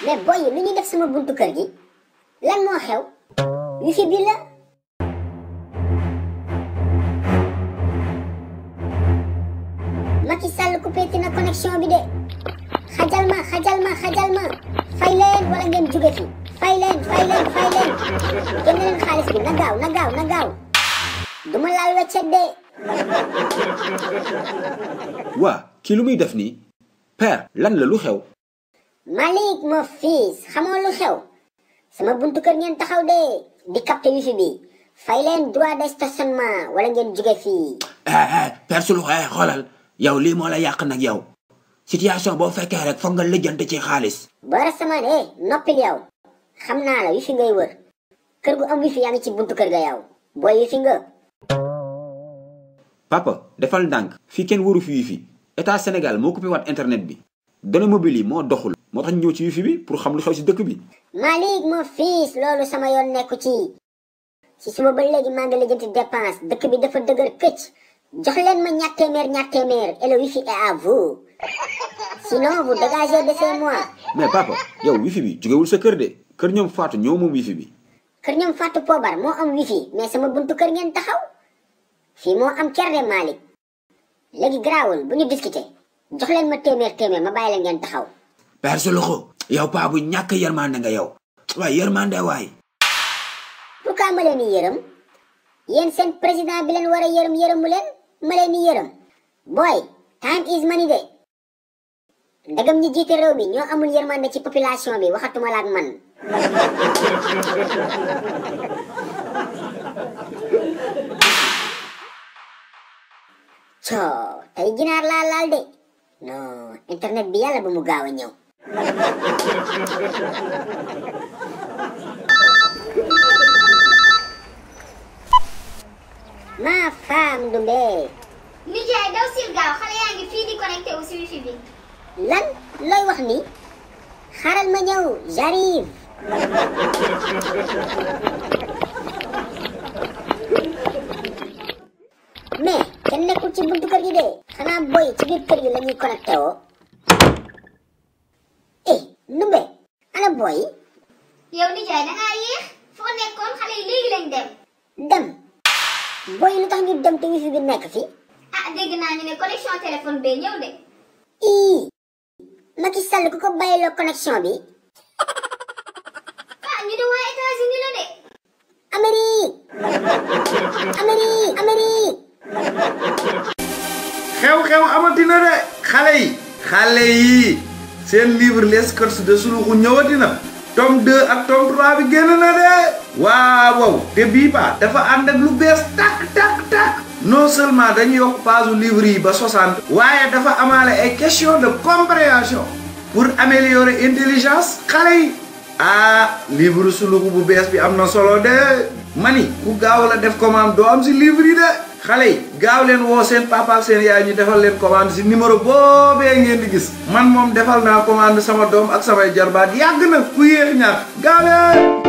mais boy yi lu ñuy def sama buntu kër gi lan moo xew wifi bi la Macky Sall coupé na connexion bi de xajal ma fay leen wala ngeen jóge fi fay leen génne leen xaalis bi na gaaw duma laal weccet de waa kii lu muy def nii père lan la lu xew Malik mo fils xamoo lu xew sama buntu kër ngeen taxaw de di capter wifi bi fay leen droit de stationnement wala ngeen jóge fii père Sulu xoolal yow lii moo la yàq nag yow situation boo fekkee rek foog nga lijjante ci xaalis Bara Samaan noppil yow xam naa la wifi ngay wër kër gu am wifi yaa ngi ci buntu kër ga yow booy wifi nga papa defal ndànk fii kenn waru fi wifi état Sénégal moo coupé waat internet bi données mobiles yi moo doxul moo tax ñëw ci wifi bi pour xam lu xew si dëkk bi Malik mo fils loolu sama yoon nekku ci suma ba léegi maa ngi lijjanti dépense dëkk bi dafa dëgër këcc jox leen ma ñaar téeméer et le wifi est à vous sinon vous dégagez de chez moi. mais papa yow wifi bi jógewul sa kër de kër ñoom Fatou ñoo moom wifi bi kër ñoom Fatou Pobar moo am wifi mais sama buntu kër ngeen taxaw fii moo am kër de Malik léegi garaawul bu ñu discuter jox leen ma téeméer ma bàyyi leen ngeen taxaw père Sulu yow paa bu ñàkk yërmande nga yow waaye yërmande waay pourquoi ma leen di yërëm yéen seen président bi leen war a yërëmu leen ma leen di yërëm boy time is money de ndegam ñi jiite réew mi ñoo amul yërmande ci population bi waxatuma la ak man coo tey ginaar laa laal de non internet bi yàlla bu mu gaaw a ñëw ma femme Dumbe nijaay daw sil gaaw xale yaa ngi fii di connecté wu si wifi bi lan looy wax ni xaaral ma ñëw j'arrive mais kenn nekkul ci buntu kër gi de xanaa boy ci biir kër gi la ñuy connecté woo Ndumbe ana boy yow nijaay dangaa yéex foo nekkoon xale yi léegi lañ dem boy lu tax ñu dem te wifi bi nekk fi dégg naa ñu ne connexion téléphone bee ñëw de Macky Sall ku ko bàyyiloo connexion bi ñu de waa États-Unis la de Amérique xew-xew amatina de xale yi seen livre les courses de Suluxu ñëwatina tome 2 ak tome 3 bi génn na de waaw te bii ba dafa ànd ak lu bees tak non seulement dañu yokk page livre yi ba 60 waaye dafa amaale ay question de compréhension pour améliorer intelligence xale yi livre Suluxu bu bees bi am na solo de mani ku gaaw la def commande doo am si livre yi de xale yi gaaw leen woo seen papa ak seen yaay ñu defal leen commande si numéro boobee ngeen di gis man moom defal naa commande sama doom ak samay jarbaat yàgg na ku yéex ñaar gaaw leen